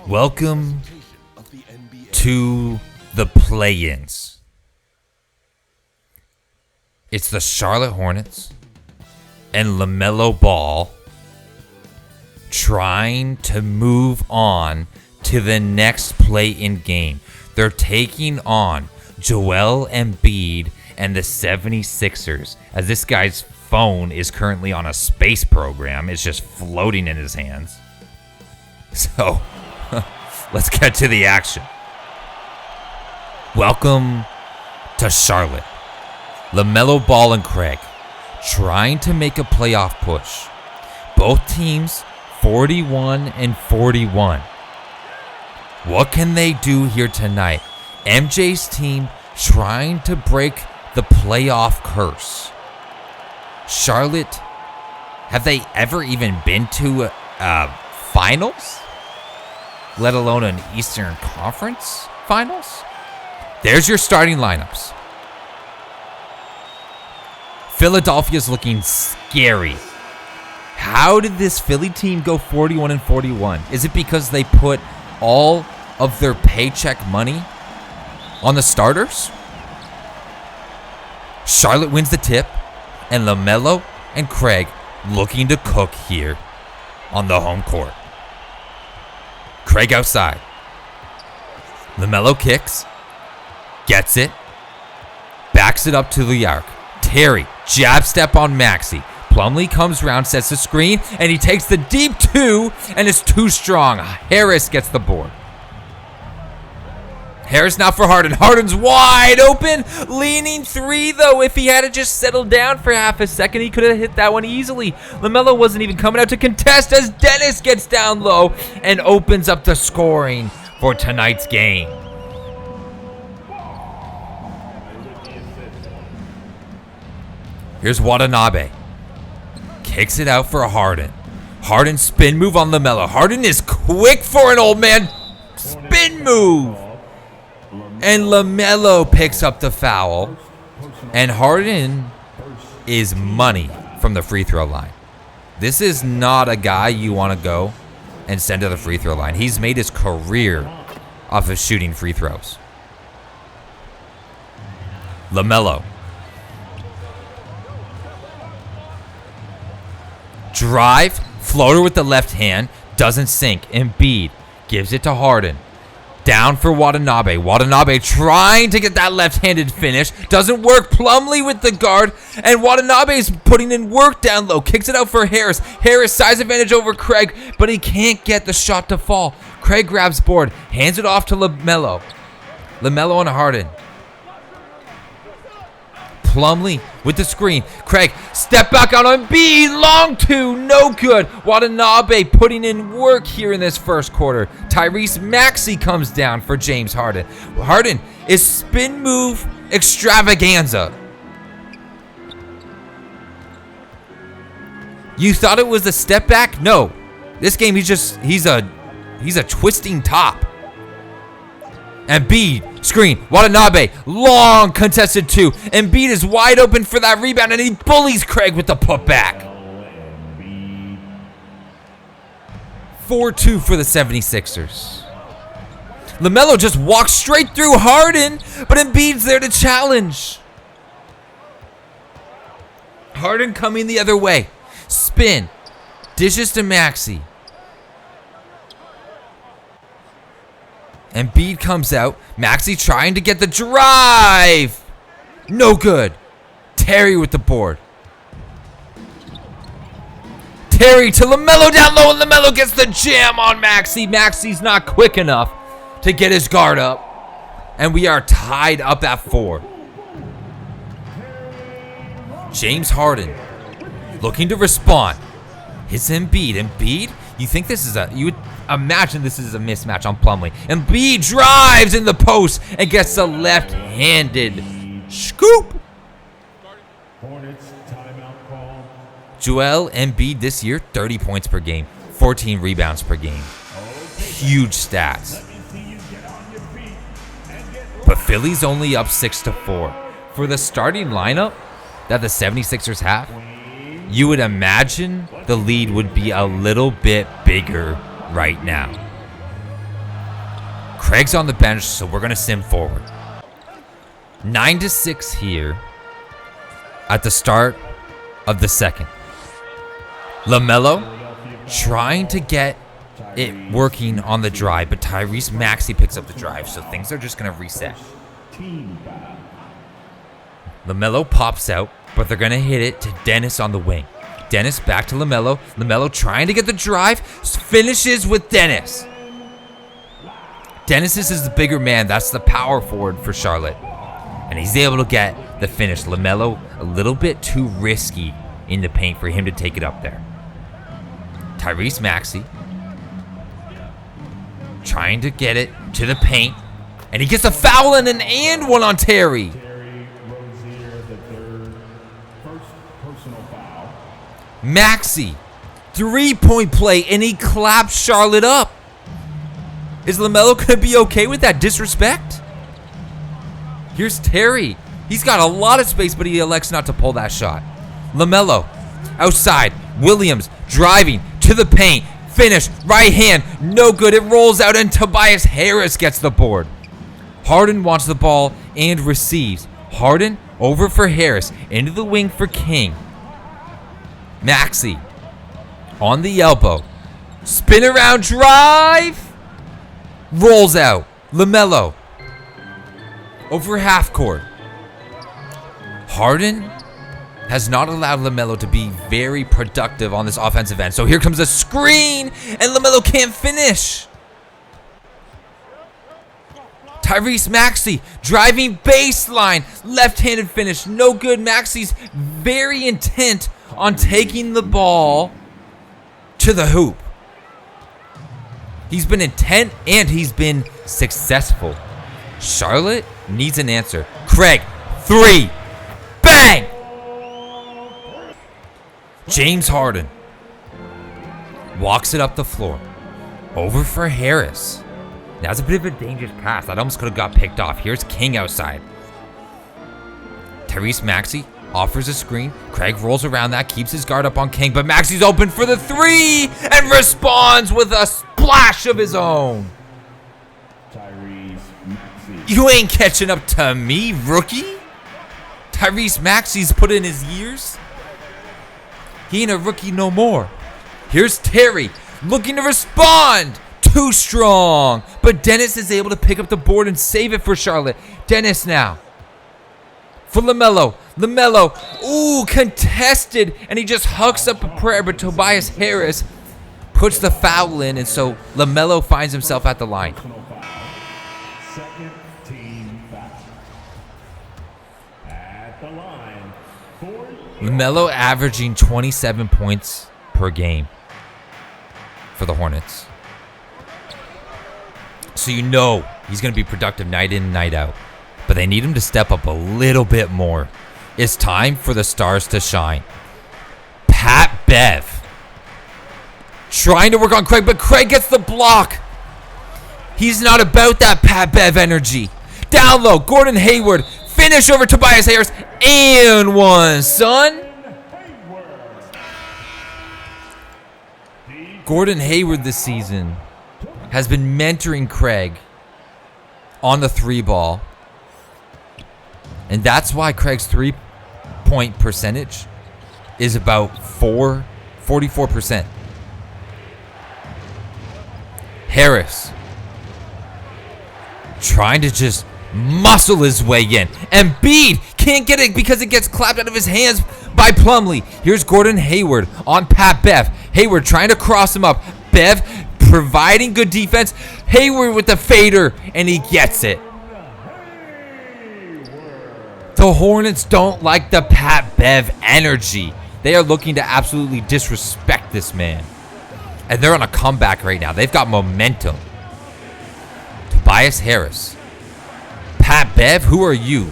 Welcome to the play-ins. It's the Charlotte Hornets and LaMelo Ball trying to move on to the next play-in game. They're taking on Joel Embiid and the 76ers, as this guy's phone is currently on a space program. It's just floating in his hands. So, let's get to the action. Welcome to Charlotte. LaMelo Ball and Craig trying to make a playoff push. Both teams 41-41. What can they do here tonight? MJ's team trying to break the playoff curse. Charlotte, have they ever even been to finals? Let alone an Eastern Conference finals? There's your starting lineups. Philadelphia's looking scary. How did this Philly team go 41-41? Is it because they put all of their paycheck money on the starters? Charlotte wins the tip, and LaMelo and Craig looking to cook here on the home court. Craig outside. LaMelo kicks, gets it, backs it up to the arc. Terry, jab step on Maxey. Plumlee comes around, sets the screen, and he takes the deep two, and it's too strong. Harris gets the board. Harris now for Harden. Harden's wide open. Leaning three, though. If he had just settled down for half a second, he could have hit that one easily. LaMelo wasn't even coming out to contest as Dennis gets down low and opens up the scoring for tonight's game. Here's Watanabe. Kicks it out for Harden. Harden spin move on LaMelo. Harden is quick for an old man spin move. And LaMelo picks up the foul. And Harden is money from the free throw line. This is not a guy you want to go and send to the free throw line. He's made his career off of shooting free throws. LaMelo. Drive, floater with the left hand, doesn't sink. Embiid gives it to Harden. Down for Watanabe. Watanabe trying to get that left-handed finish. Doesn't work. Plumlee with the guard. And Watanabe's putting in work down low. Kicks it out for Harris. Harris size advantage over Craig, but he can't get the shot to fall. Craig grabs board. Hands it off to LaMelo. LaMelo on Harden. Plumlee with the screen. Craig, step back on Embiid. Long two, no good. Watanabe putting in work here in this first quarter. Tyrese Maxey comes down for James Harden. Harden is spin move extravaganza. You thought it was a step back? No. This game, he's a twisting top. Embiid, screen, Watanabe, long contested two. Embiid is wide open for that rebound, and he bullies Craig with the putback. 4-2 for the 76ers. LaMelo just walks straight through Harden, but Embiid's there to challenge. Harden coming the other way. Spin, dishes to Maxey. Embiid comes out. Maxey trying to get the drive. No good. Terry with the board. Terry to LaMelo down low, and LaMelo gets the jam on Maxey. Maxey's not quick enough to get his guard up. And we are tied up at 4. James Harden looking to respond. It's Embiid. Embiid, you think this is you would imagine this is a mismatch on Plumlee. Embiid drives in the post and gets the left-handed scoop. Joel Embiid this year, 30 points per game, 14 rebounds per game. Huge stats. But Philly's only up 6-4. For the starting lineup that the 76ers have, you would imagine the lead would be a little bit bigger right now. Craig's on the bench, so we're going to sim forward. 9-6 here at the start of the second. LaMelo trying to get it working on the drive, but Tyrese Maxey picks up the drive, so things are just going to reset. LaMelo pops out, but they're going to hit it to Dennis on the wing. Dennis back to LaMelo. LaMelo trying to get the drive, finishes with Dennis. Dennis is the bigger man. That's the power forward for Charlotte. And he's able to get the finish. LaMelo a little bit too risky in the paint for him to take it up there. Tyrese Maxey trying to get it to the paint. And he gets a foul and one on Terry. Maxey, 3-point play, and he claps Charlotte up. Is LaMelo going to be okay with that disrespect? Here's Terry. He's got a lot of space, but he elects not to pull that shot. LaMelo, outside. Williams, driving to the paint. Finish, right hand, no good. It rolls out, and Tobias Harris gets the board. Harden wants the ball and receives. Harden over for Harris, into the wing for King. Maxey on the elbow. Spin around drive. Rolls out. LaMelo over half court. Harden has not allowed LaMelo to be very productive on this offensive end. So here comes a screen, and LaMelo can't finish. Tyrese Maxey driving baseline. Left-handed finish. No good. Maxey's very intent on taking the ball to the hoop. He's been intent and he's been successful. Charlotte needs an answer. Craig, 3. Bang! James Harden walks it up the floor. Over for Harris. That's a bit of a dangerous pass. That almost could have got picked off. Here's King outside. Tyrese Maxey offers a screen. Craig rolls around that, keeps his guard up on King, but Maxey's open for the 3 and responds with a splash of his own. You ain't catching up to me, rookie. Tyrese Maxey's put in his years. He ain't a rookie no more. Here's Terry looking to respond. Too strong. But Dennis is able to pick up the board and save it for Charlotte. Dennis now. For LaMelo. LaMelo. Ooh, contested. And he just hucks up a prayer, but Tobias Harris puts the foul in, and so LaMelo finds himself at the line. LaMelo averaging 27 points per game for the Hornets. So you know he's going to be productive night in and night out. But they need him to step up a little bit more. It's time for the stars to shine. Pat Bev trying to work on Craig, but Craig gets the block. He's not about that Pat Bev energy. Down low, Gordon Hayward. Finish over Tobias Harris. And one, son. Gordon Hayward this season has been mentoring Craig on the 3-ball. And that's why Craig's 3-point percentage is about 44%. Harris trying to just muscle his way in. Embiid can't get it because it gets clapped out of his hands by Plumlee. Here's Gordon Hayward on Pat Bev. Hayward trying to cross him up. Bev providing good defense. Hayward with the fader, and he gets it. The Hornets don't like the Pat Bev energy. They are looking to absolutely disrespect this man. And they're on a comeback right now. They've got momentum. Tobias Harris. Pat Bev, who are you?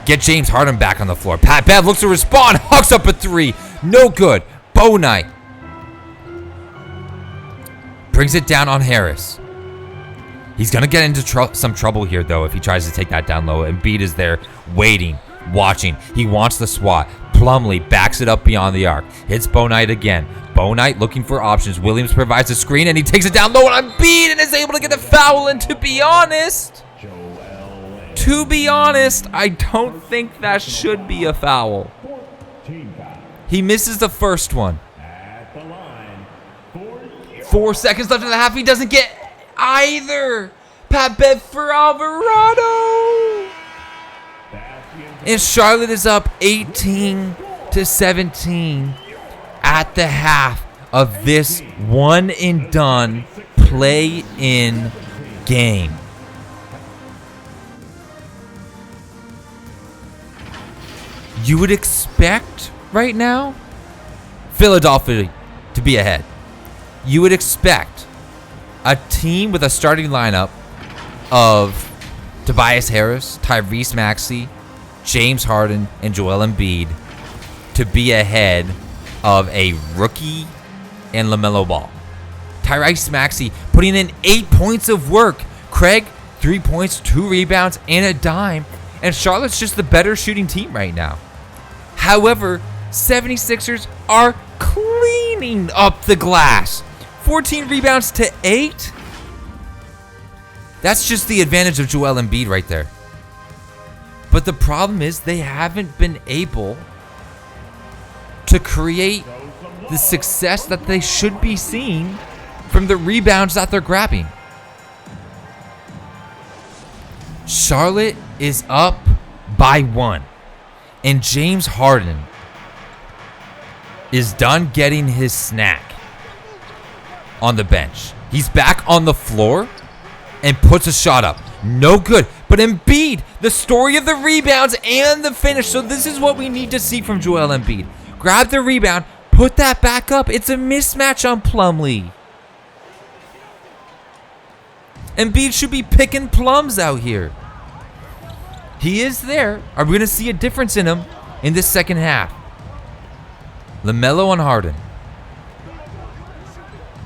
Get James Harden back on the floor. Pat Bev looks to respond. Hucks up a 3. No good. Bo Knight. Brings it down on Harris. He's going to get into some trouble here, though, if he tries to take that down low. Embiid is there waiting, watching. He wants the swat. Plumlee backs it up beyond the arc. Hits Bo Knight again. Bo Knight looking for options. Williams provides a screen, and he takes it down low on Embiid and is able to get a foul. And to be honest, I don't think that should be a foul. He misses the first one. 4 seconds left in the half. He doesn't get either. Pat Bev for Alvarado. And Charlotte is up 18-17 at the half of this one and done play-in game. You would expect right now Philadelphia to be ahead. You would expect a team with a starting lineup of Tobias Harris, Tyrese Maxey, James Harden, and Joel Embiid to be ahead of a rookie and LaMelo Ball. Tyrese Maxey putting in 8 points of work. Craig, 3 points, 2 rebounds, and a dime. And Charlotte's just the better shooting team right now. However, 76ers are cleaning up the glass. 14 rebounds to 8. That's just the advantage of Joel Embiid right there. But the problem is they haven't been able to create the success that they should be seeing from the rebounds that they're grabbing. Charlotte is up by 1. And James Harden is done getting his snack on the bench. He's back on the floor and puts a shot up. No good. But Embiid, the story of the rebounds and the finish. So this is what we need to see from Joel Embiid. Grab the rebound, put that back up. It's a mismatch on Plumlee. Embiid should be picking plums out here. He is there. Are we going to see a difference in him in this second half? LaMelo on Harden.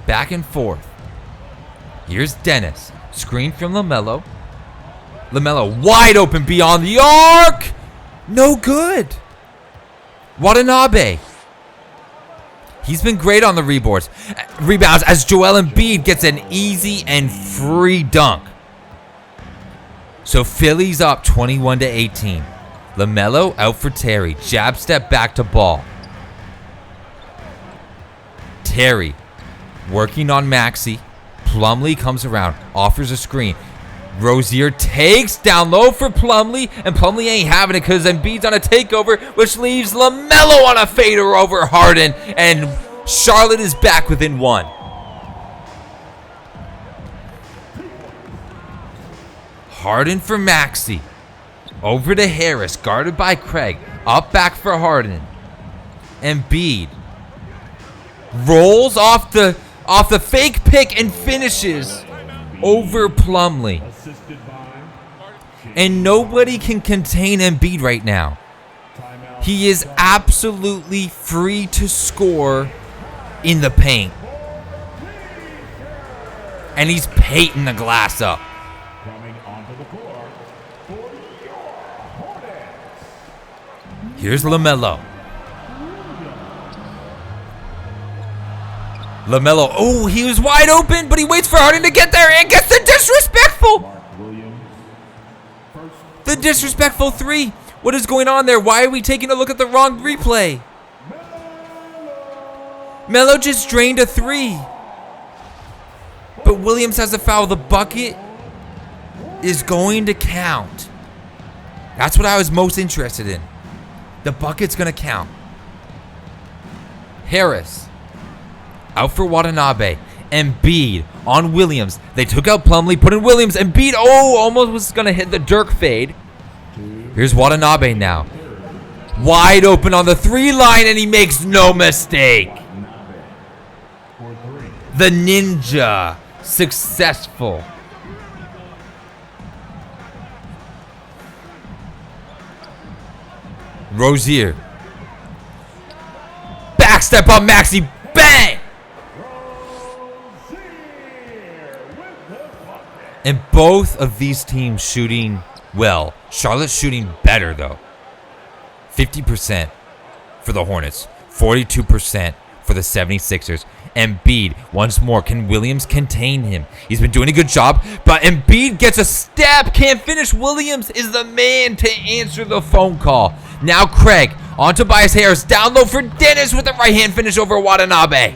Back and forth. Here's Dennis. Screen from LaMelo. LaMelo wide open beyond the arc. No good. Watanabe. He's been great on the rebounds as Joel Embiid gets an easy and free dunk. So Philly's up 21-18. LaMelo out for Terry. Jab step back to Ball. Terry working on Maxey. Plumlee comes around, offers a screen. Rozier takes down low for Plumlee, and Plumlee ain't having it because Embiid's on a takeover, which leaves LaMelo on a fader over Harden, and Charlotte is back within 1. Harden for Maxey. Over to Harris, guarded by Craig. Up back for Harden. Embiid rolls off the fake pick and finishes over Plumlee. And nobody can contain Embiid right now. He is absolutely free to score in the paint. And he's painting the glass up. Here's LaMelo. LaMelo, oh, he was wide open, but he waits for Harden to get there and gets the disrespectful. The disrespectful 3. What is going on there? Why are we taking a look at the wrong replay? Melo just drained a 3. But Williams has a foul. The bucket is going to count. That's what I was most interested in. The bucket's going to count. Harris out for Watanabe. Embiid on Williams. They took out Plumlee, put in Williams. Embiid, almost was going to hit the Dirk fade. Here's Watanabe now. Wide open on the 3 line, and he makes no mistake. The Ninja, successful. Rozier. Backstep on Maxey. Bang! And both of these teams shooting well. Charlotte's shooting better, though. 50%. for the Hornets. 42% for the 76ers. Embiid, once more, can Williams contain him? He's been doing a good job, but Embiid gets a step, can't finish. Williams is the man to answer the phone call. Now Craig, on Tobias Harris, down low for Dennis with a right-hand finish over Watanabe.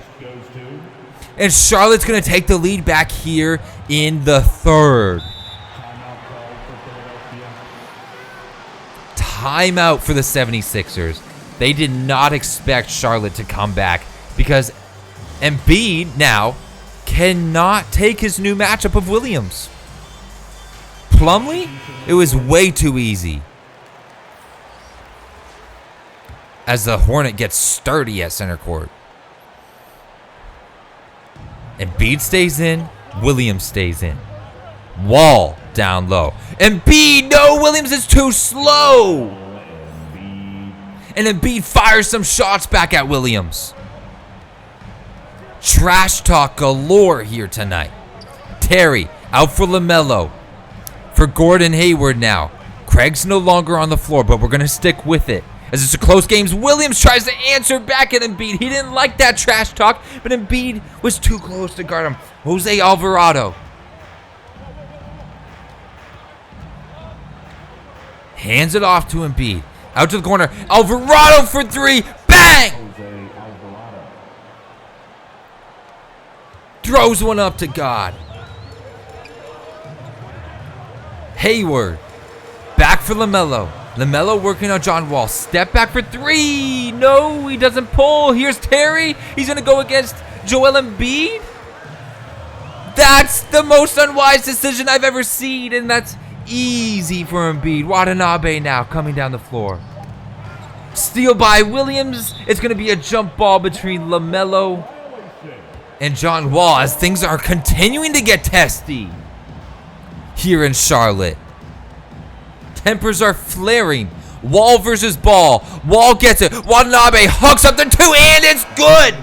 And Charlotte's going to take the lead back here in the third. Timeout for the 76ers. They did not expect Charlotte to come back because Embiid now cannot take his new matchup of Williams. Plumlee, it was way too easy. As the Hornet gets sturdy at center court. Embiid stays in, Williams stays in. Wall down low. Embiid, no, Williams is too slow. And Embiid fires some shots back at Williams. Trash talk galore here tonight. Terry out for LaMelo. For Gordon Hayward now. Craig's no longer on the floor, but we're going to stick with it. As it's a close game, Williams tries to answer back at Embiid. He didn't like that trash talk, but Embiid was too close to guard him. Jose Alvarado. Hands it off to Embiid. Out to the corner. Alvarado for three. Bang! Throws one up to God. Hayward. Back for LaMelo. LaMelo working on John Wall. Step back for three. No, he doesn't pull. Here's Terry. He's going to go against Joel Embiid. That's the most unwise decision I've ever seen, and that's easy for Embiid. Watanabe now coming down the floor. Steal by Williams. It's going to be a jump ball between LaMelo and John Wall as things are continuing to get testy here in Charlotte. Tempers are flaring. Wall versus Ball. Wall gets it. Watanabe hooks up the two, and it's good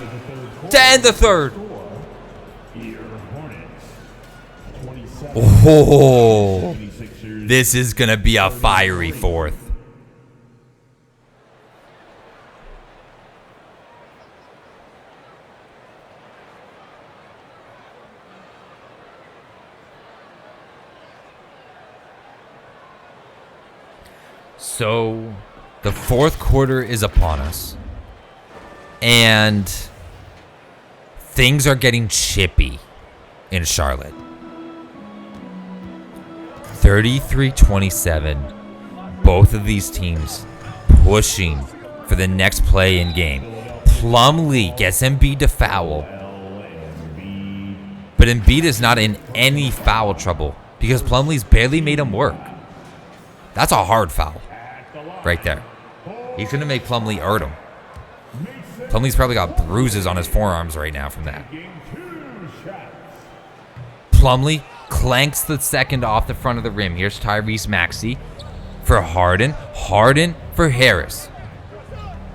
to end the third. Oh, this is going to be a fiery fourth. So, the fourth quarter is upon us, and things are getting chippy in Charlotte. 33-27, both of these teams pushing for the next play-in game. Plumlee gets Embiid to foul, but Embiid is not in any foul trouble because Plumlee's barely made him work. That's a hard foul. Right there. He's going to make Plumlee hurt him. Plumlee's probably got bruises on his forearms right now from that. Plumlee clanks the second off the front of the rim. Here's Tyrese Maxey for Harden. Harden for Harris.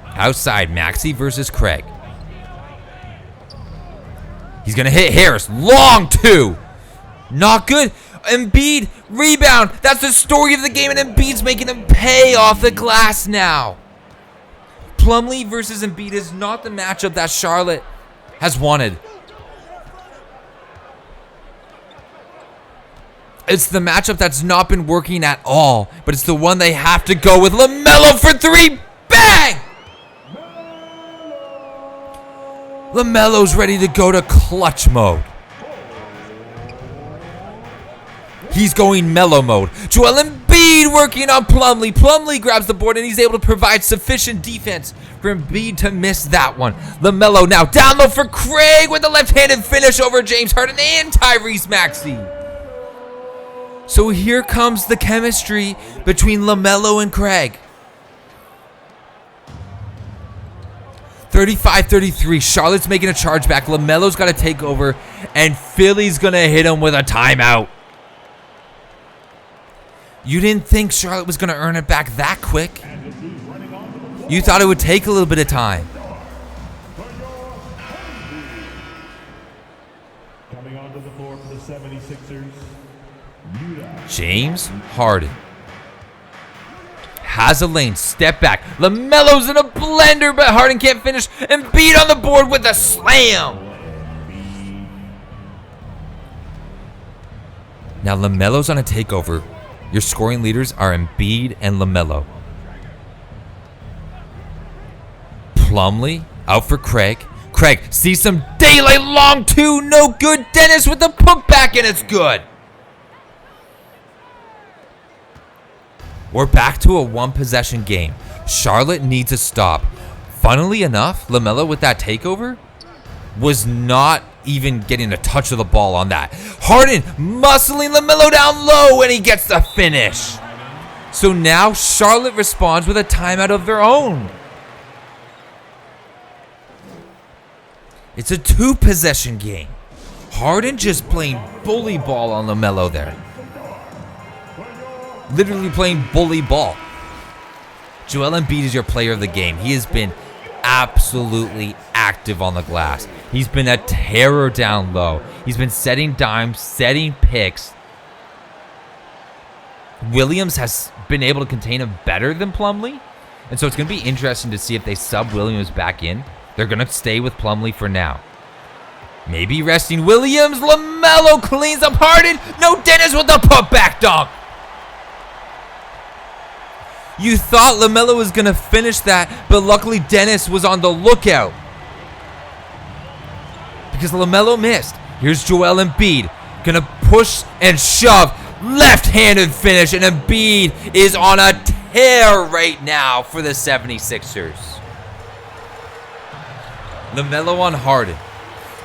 Outside, Maxey versus Craig. He's going to hit Harris. Long two. Not good. Embiid, rebound. That's the story of the game, and Embiid's making him pay off the glass now. Plumlee versus Embiid is not the matchup that Charlotte has wanted. It's the matchup that's not been working at all, but it's the one they have to go with. LaMelo for three. Bang! LaMelo's ready to go to clutch mode. He's going mellow mode. Joel Embiid working on Plumlee. Plumlee grabs the board, and he's able to provide sufficient defense for Embiid to miss that one. LaMelo now down low for Craig with a left-handed finish over James Harden and Tyrese Maxey. So here comes the chemistry between LaMelo and Craig. 35-33. Charlotte's making a charge back. LaMelo's got to take over, and Philly's going to hit him with a timeout. You didn't think Charlotte was going to earn it back that quick. You thought it would take a little bit of time. Coming onto the floor for the 76ers, James Harden has a lane. Step back. LaMelo's in a blender, but Harden can't finish. Embiid on the board with a slam. Now LaMelo's on a takeover. Your scoring leaders are Embiid and LaMelo. Plumlee out for Craig. Craig sees some daylight, long two, no good. Dennis with the putback, and it's good. We're back to a one-possession game. Charlotte needs a stop. Funnily enough, LaMelo with that takeover was not even getting a touch of the ball on that. Harden muscling LaMelo down low, and he gets the finish. So now Charlotte responds with a timeout of their own. It's a two-possession game. Harden just playing bully ball on LaMelo there. Literally playing bully ball. Joel Embiid is your player of the game. He has been absolutely active on the glass. He's been a terror down low. He's been setting dimes, setting picks. Williams has been able to contain him better than Plumlee. And so it's going to be interesting to see if they sub Williams back in. They're going to stay with Plumlee for now. Maybe resting Williams. LaMelo cleans up Harden. No, Dennis with the putback dunk. You thought LaMelo was going to finish that, but luckily Dennis was on the lookout. Because LaMelo missed. Here's Joel Embiid. Going to push and shove. Left-handed finish, and Embiid is on a tear right now for the 76ers. LaMelo on Harden.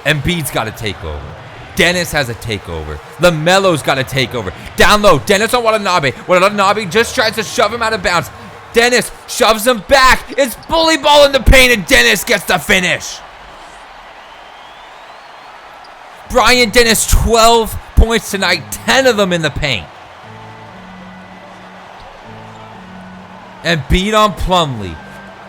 Embiid's got to take over. Dennis has a takeover. LaMelo's got a takeover. Down low, Dennis on Watanabe. Watanabe just tries to shove him out of bounds. Dennis shoves him back. It's bully ball in the paint, and Dennis gets the finish. Brian Dennis, 12 points tonight, 10 of them in the paint. Embiid on Plumlee.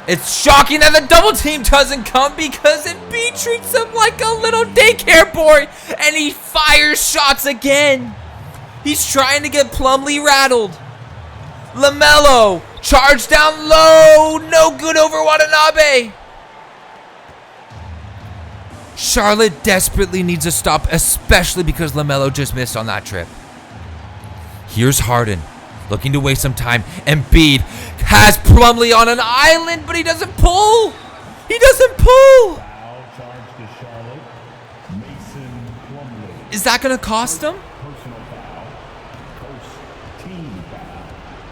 It's shocking that the double team doesn't come because Embiid treats him like a little daycare boy, and he fires shots again. He's trying to get Plumlee rattled. LaMelo, charge down low, no good over Watanabe. Charlotte desperately needs a stop, especially because LaMelo just missed on that trip. Here's Harden, looking to waste some time. Embiid has Plumlee on an island, but he doesn't pull. He doesn't pull. Is that going to cost him?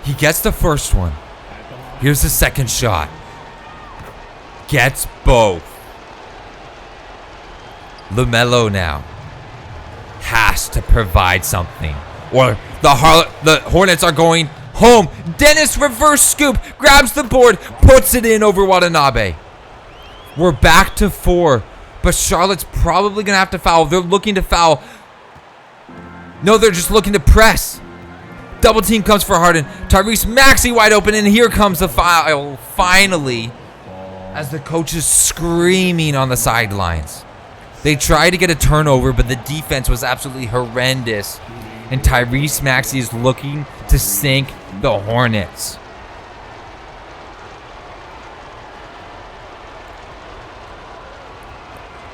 He gets the first one. Here's the second shot. Gets both. LaMelo now has to provide something, or the Hornets are going home. Dennis reverse scoop, grabs the board, puts it in over Watanabe. We're back to 4, but Charlotte's probably going to have to foul. They're looking to foul. No, they're just looking to press. Double team comes for Harden. Tyrese Maxey wide open, and here comes the foul finally as the coach is screaming on the sidelines. They tried to get a turnover, but the defense was absolutely horrendous. And Tyrese Maxey is looking to sink the Hornets.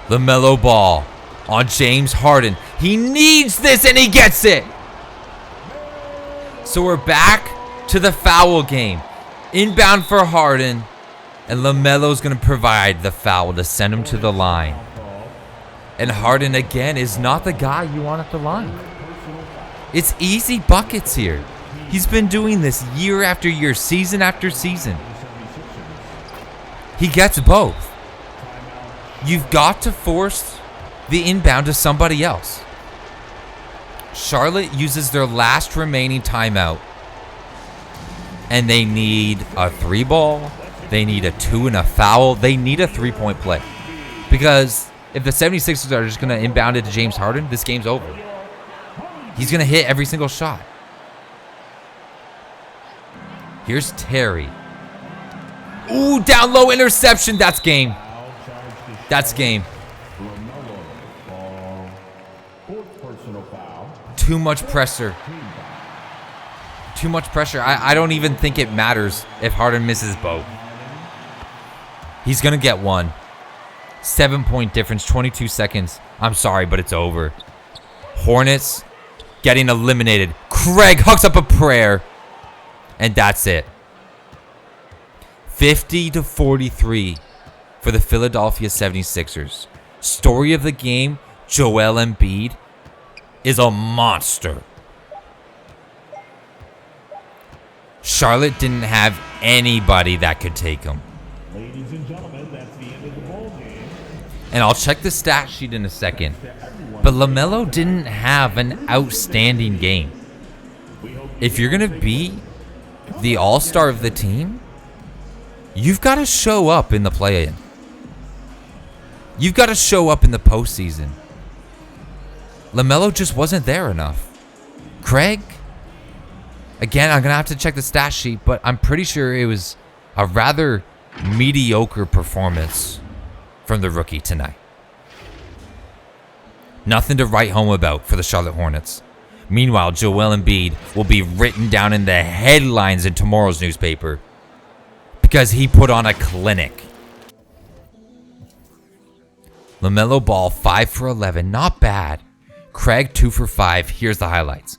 LaMelo Ball on James Harden. He needs this, and he gets it. So we're back to the foul game. Inbound for Harden. And LaMelo's going to provide the foul to send him to the line. And Harden, again, is not the guy you want at the line. It's easy buckets here. He's been doing this year after year, season after season. He gets both. You've got to force the inbound to somebody else. Charlotte uses their last remaining timeout. And they need a 3-ball. They need a 2 and a foul. They need a 3-point play. Because if the 76ers are just going to inbound it to James Harden, this game's over. He's going to hit every single shot. Here's Terry. Ooh, down low interception. That's game. That's game. Too much pressure. too much pressure. I don't even think it matters if Harden misses both. He's going to get one. 7-point difference, 22 seconds. I'm sorry, but it's over. Hornets getting eliminated. Craig hooks up a prayer. And that's it. 50-43 for the Philadelphia 76ers. Story of the game, Joel Embiid is a monster. Charlotte didn't have anybody that could take him. Ladies and gentlemen, that's the end of the ball game. And I'll check the stat sheet in a second. But LaMelo didn't have an outstanding game. If you're going to be the all-star of the team, you've got to show up in the play-in. You've got to show up in the postseason. LaMelo just wasn't there enough. Craig, again, I'm going to have to check the stat sheet, but I'm pretty sure it was a rather mediocre performance from the rookie tonight. Nothing to write home about for the Charlotte Hornets. Meanwhile, Joel Embiid will be written down in the headlines in tomorrow's newspaper because he put on a clinic. LaMelo Ball, 5 for 11. Not bad. Craig, 2 for 5. Here's the highlights.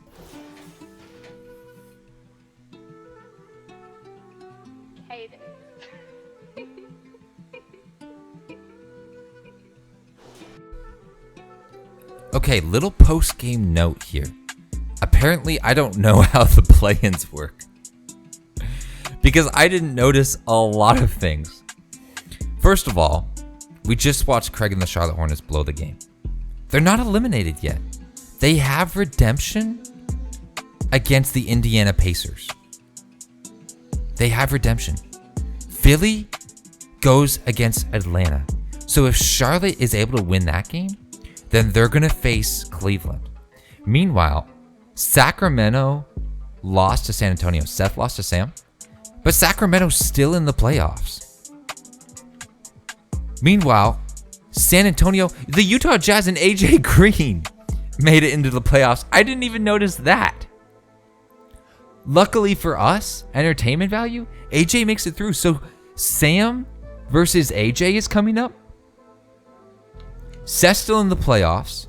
Okay, little post-game note here. Apparently, I don't know how the play-ins work. Because I didn't notice a lot of things. First of all, we just watched Craig and the Charlotte Hornets blow the game. They're not eliminated yet. They have redemption against the Indiana Pacers. They have redemption. Philly goes against Atlanta. So if Charlotte is able to win that game, then they're going to face Cleveland. Meanwhile, Sacramento lost to San Antonio. Seth lost to Sam. But Sacramento's still in the playoffs. Meanwhile, San Antonio, the Utah Jazz and AJ Green made it into the playoffs. I didn't even notice that. Luckily for us, entertainment value, AJ makes it through. So Sam versus AJ is coming up. Seth's still in the playoffs.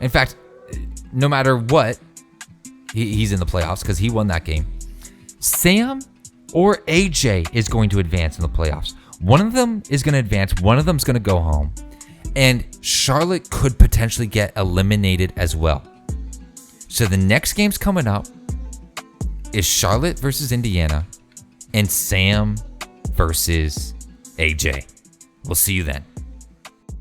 In fact, no matter what, he's in the playoffs because he won that game. Sam or AJ is going to advance in the playoffs. One of them is going to advance. One of them is going to go home. And Charlotte could potentially get eliminated as well. So the next game's coming up is Charlotte versus Indiana and Sam versus AJ. We'll see you then.